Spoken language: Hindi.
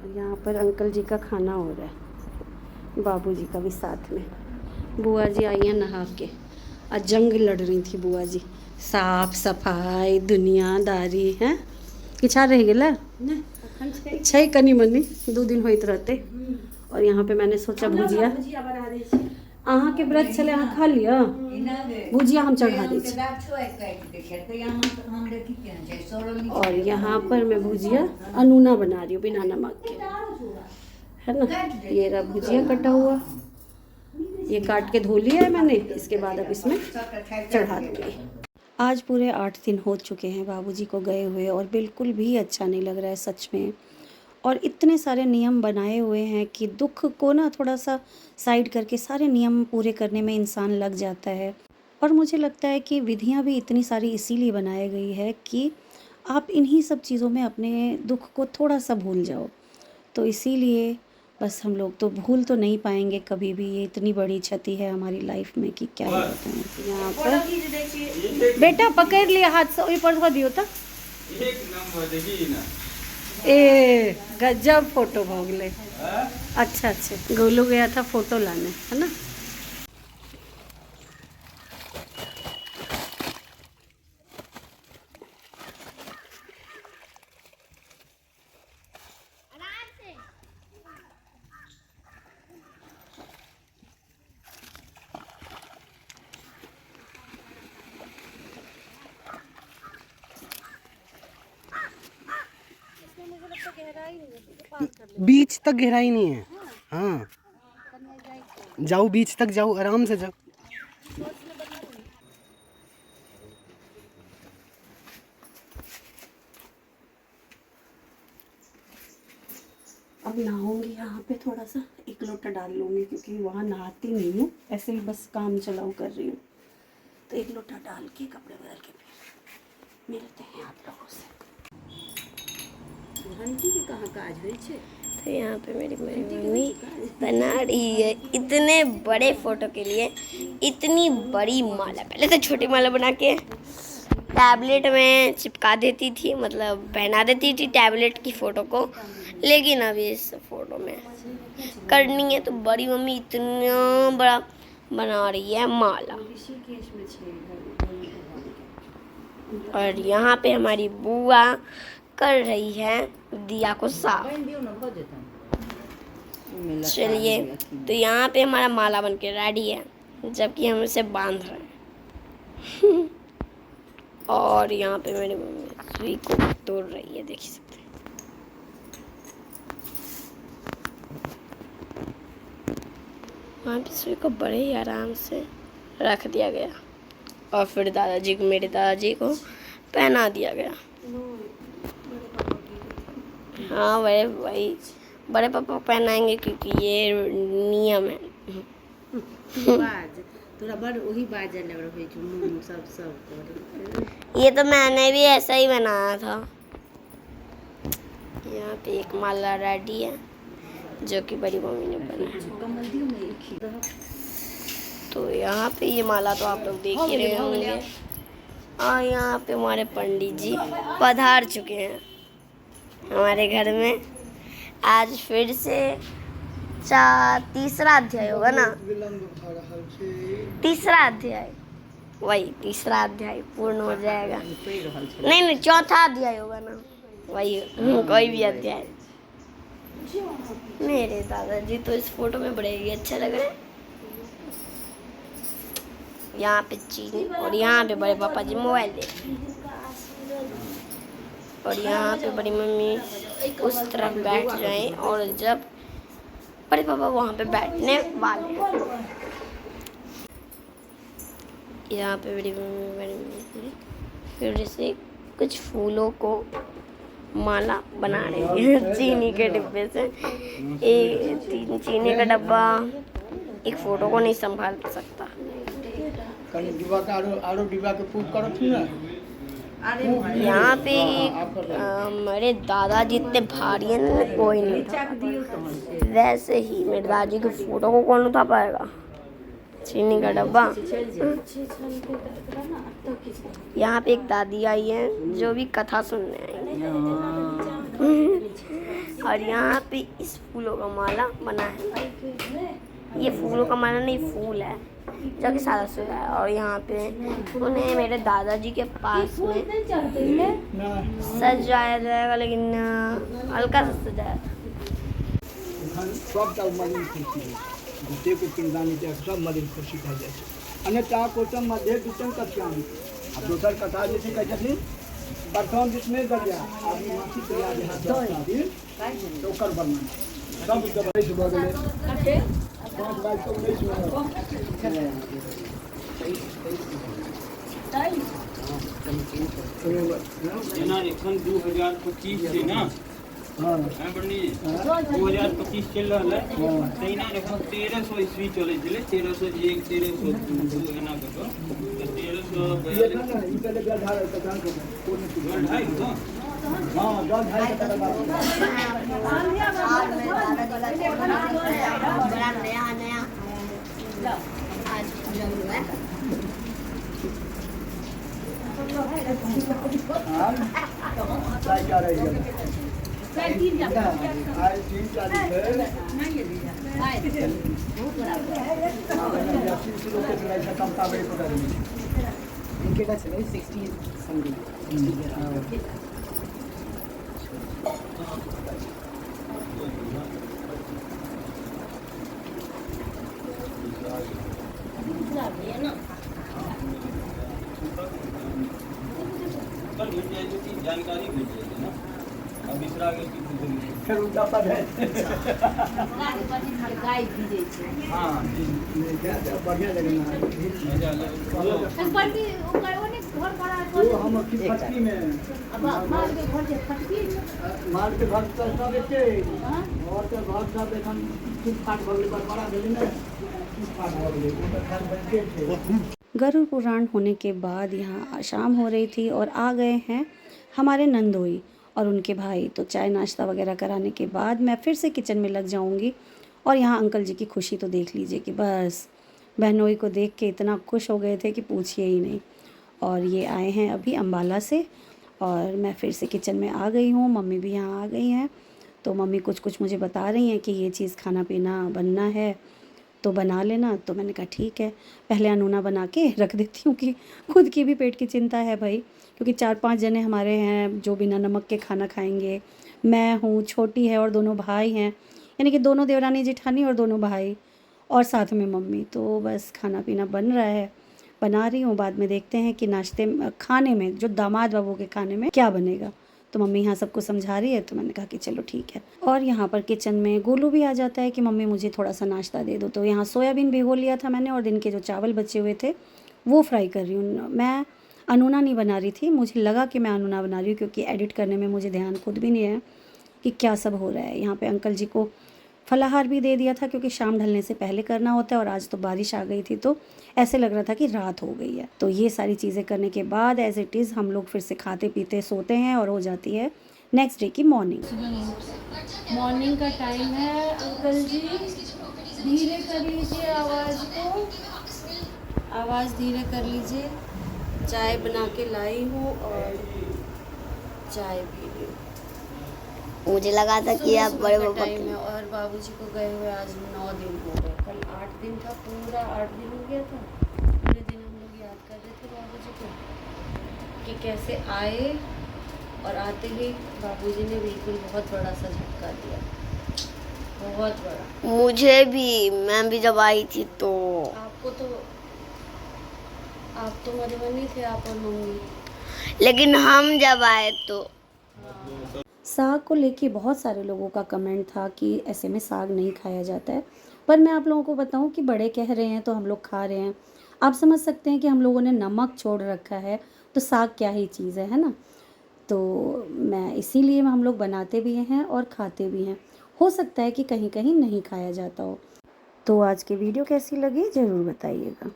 यहाँ पर अंकल जी का खाना हो रहा है, बाबूजी का भी साथ में। बुआ जी आई हैं नहा के, आज जंग लड़ रही थी बुआ जी, साफ सफाई दुनियादारी हैं किछा रह गया छै कनी मनी 2 दिन होते रहते। और यहाँ पे मैंने सोचा भुजिया, अहाँ के व्रत चले अहाँ खा लिया, भुजिया हम चढ़ा दी। और यहाँ पर मैं भुजिया अनूना बना रही हूँ बिना नमक के, है ना। ये रहा भुजिया कटा हुआ, ये काट के धो लिया है मैंने, इसके बाद अब इसमें चढ़ा दूँगी। आज पूरे 8 दिन हो चुके हैं बाबूजी को गए हुए और बिल्कुल भी अच्छा नहीं लग रहा है सच में। और इतने सारे नियम बनाए हुए हैं कि दुख को ना थोड़ा सा साइड करके सारे नियम पूरे करने में इंसान लग जाता है। और मुझे लगता है कि विधियाँ भी इतनी सारी इसीलिए बनाई गई है कि आप इन्हीं सब चीज़ों में अपने दुख को थोड़ा सा भूल जाओ। तो इसीलिए बस हम लोग तो भूल तो नहीं पाएंगे कभी भी, ये इतनी बड़ी क्षति है हमारी लाइफ में कि क्या बताएं। यहाँ पर बेटा पकड़ लिया हाथ से, ऊपर धो दियो था। ए गजब फोटो भोगले। अच्छा अच्छा, गोलू गया था फोटो लाने, है ना। बीच तक गहराई नहीं है। हाँ जाओ, बीच तक जाओ, आराम से जाओ। अब नहाऊंगी यहाँ पे, थोड़ा सा 1 लोटा डाल लूँगी क्योंकि वहाँ नहाती नहीं हूँ, ऐसे ही बस काम चलाओ कर रही हूँ। तो 1 लोटा डाल के कपड़े बदल के फिर मिलते हैं आप लोगों से। घंटी के कहाँ काज हुई छे। तो यहाँ पे मेरी मम्मी बना रही है इतने बड़े फोटो के लिए इतनी बड़ी माला। पहले तो छोटी माला बना के टैबलेट में चिपका देती थी, मतलब पहना देती थी टैबलेट की फ़ोटो को, लेकिन अब इस फोटो में करनी है तो बड़ी मम्मी इतना बड़ा बना रही है माला। और यहाँ पे हमारी बुआ कर रही है दिया को साफ। चलिए, तो यहाँ पे हमारा माला बन के रेडी है, जबकि हम इसे बांध रहे हैं। और यहाँ पे मेरी मम्मी सुई को तोड़ रही है, देख सकते हैं। वहाँ पे सुई को बड़े ही आराम से रख दिया गया और फिर दादाजी को, मेरे दादाजी को पहना दिया गया। हाँ बड़े पापा पहनाएंगे क्योंकि ये नियम है। ये तो मैंने भी ऐसा ही बनाया था। यहाँ पे एक माला रेडी है जो कि बड़ी मम्मी ने बनाया। तो यहाँ पे ये माला तो आप लोग देख ही रहे होंगे। और यहाँ पे हमारे पंडित जी पधार चुके हैं हमारे घर में। आज फिर से तीसरा अध्याय होगा ना, तीसरा अध्याय, वही तीसरा अध्याय पूर्ण हो जाएगा। नहीं चौथा अध्याय होगा ना, वही कोई भी अध्याय। मेरे दादाजी तो इस फोटो में बड़े ही अच्छे लग रहे हैं। यहाँ पे चीनी और यहाँ पे बड़े पापा जी मोबाइल देख रहे हैं। और यहाँ पे बड़ी मम्मी उस तरफ बैठ जाए और जब बड़े पापा वहाँ पे बैठने वाले हैं। यहाँ पे बड़ी मम्मी फिर से कुछ फूलों को माला बना रही है चीनी के डिब्बे से। एक चीनी का डब्बा एक फोटो को नहीं संभाल सकता। यहाँ पे मेरे दादाजी इतने भारी हैं, कोई नहीं उठा। वैसे ही मेरे दादाजी की फोटो को कौन उठा पाएगा। चीनी का डब्बा। यहाँ पे एक दादी आई है जो भी कथा सुनने आई है। और यहाँ पे इस फूलों का माला बना है। ये फूलों का माला नहीं, फूल है जो कि सादा सुधा है। और यहाँ पे उन्हें मेरे दादाजी के पास में सजाया जाएगा, लेकिन हल्का सा सजाया। सबटा मलिन खुर्सी जतेक पिंडदानी छै सब मलिन खुर्सी भऽ जाइ छै। अन्यथा कोटम मध्य दूतम कथ्यामि। आ दोसर कथा जे छै कहै छथिन प्रथम जिसमें दरिया आदमी माछी तैयार है 10 आदमी तो ओकर वर्णन सब जब भऽ गेलै 5 बार तो 19 ना एखन 2025 छै ना। हाँ बड़नी 2025 चल रहा है। तहिना एखन 1300 ईस्वी चलै छलै, 1301 1302 एना कऽ कऽ 1342 ये ना ई पहले गढ़ा है तो जान को कोन गढ़ है तो हां गढ़ है तो बड़ा नया आज जरूर है। हां ट्राई कर रही है आज 3 तारीख है नहीं ये इनके का चले 60 समथिंग। जानकारी मिल जाएगी ना। अब इस आगे की फिर उनका पद है हाँ बढ़िया लगना वो हम फटकी में माल के घर तो सब एते और तो घर सब एखन फूटफाट भऽ गेलै बड़ा भेलै ने फूटफाट भऽ गेलै ओ तऽ खान बनते छै। गरुड़ पुराण होने के बाद यहाँ शाम हो रही थी और आ गए हैं हमारे नंदोई और उनके भाई। तो चाय नाश्ता वगैरह कराने के बाद मैं फिर से किचन में लग जाऊंगी। और यहाँ अंकल जी की खुशी तो देख लीजिए कि बस बहनोई को देख के इतना खुश हो गए थे कि पूछिए ही नहीं। और ये आए हैं अभी अम्बाला से और मैं फिर से किचन में आ गई हूँ। मम्मी भी यहाँ आ गई हैं तो मम्मी कुछ मुझे बता रही हैं कि ये चीज़ खाना पीना बनना है तो बना लेना। तो मैंने कहा ठीक है, पहले अनूना बना के रख देती हूँ कि खुद की भी पेट की चिंता है भाई, क्योंकि 4-5 जने हमारे हैं जो बिना नमक के खाना खाएंगे। मैं हूँ, छोटी है और दोनों भाई हैं, यानी कि दोनों देवरानी जेठानी और दोनों भाई और साथ में मम्मी। तो बस खाना पीना बन रहा है, बना रही हूँ। बाद में देखते हैं कि नाश्ते खाने में जो दामाद बाबू के खाने में क्या बनेगा। तो मम्मी यहाँ सबको समझा रही है तो मैंने कहा कि चलो ठीक है। और यहाँ पर किचन में गोलू भी आ जाता है कि मम्मी मुझे थोड़ा सा नाश्ता दे दो। तो यहाँ सोयाबीन भिगो लिया था मैंने और दिन के जो चावल बचे हुए थे वो फ्राई कर रही हूँ। मैं अनूना नहीं बना रही थी, मुझे लगा कि मैं अनूना बना रही हूँ क्योंकि एडिट करने में मुझे ध्यान खुद भी नहीं है कि क्या सब हो रहा है। यहाँ पे अंकल जी को फलाहार भी दे दिया था क्योंकि शाम ढलने से पहले करना होता है और आज तो बारिश आ गई थी तो ऐसे लग रहा था कि रात हो गई है। तो ये सारी चीज़ें करने के बाद एज इट इज़ हम लोग फिर से खाते पीते सोते हैं और हो जाती है नेक्स्ट डे की मॉर्निंग। मॉर्निंग का टाइम है। अंकल जी धीरे कर लीजिए आवाज़ को, आवाज़ धीरे कर लीजिए। चाय बना के लाई हूँ और चाय पी रही हूँ। मुझे लगा था कि आप बड़े पापा टाइम है और बाबूजी को गए हुए आज 9 दिन हो गए। कल 8 दिन था, पूरा 8 दिन हो गया था। पूरे दिन हम लोग याद कर रहे थे बाबूजी को कि कैसे आए और आते ही बाबूजी ने बिल्कुल बहुत बड़ा सा झटका दिया, बहुत बड़ा। मुझे भी, मैं भी जब आई थी तो आपको तो, आप तो मधुबनी थे आप और मम्मी, लेकिन हम जब आए तो साग को लेके बहुत सारे लोगों का कमेंट था कि ऐसे में साग नहीं खाया जाता है। पर मैं आप लोगों को बताऊं कि बड़े कह रहे हैं तो हम लोग खा रहे हैं। आप समझ सकते हैं कि हम लोगों ने नमक छोड़ रखा है तो साग क्या ही चीज़ है ना। तो मैं इसीलिए हम लोग बनाते भी हैं और खाते भी हैं। हो सकता है कि कहीं कहीं नहीं खाया जाता हो। तो आज की वीडियो कैसी लगी ज़रूर बताइएगा।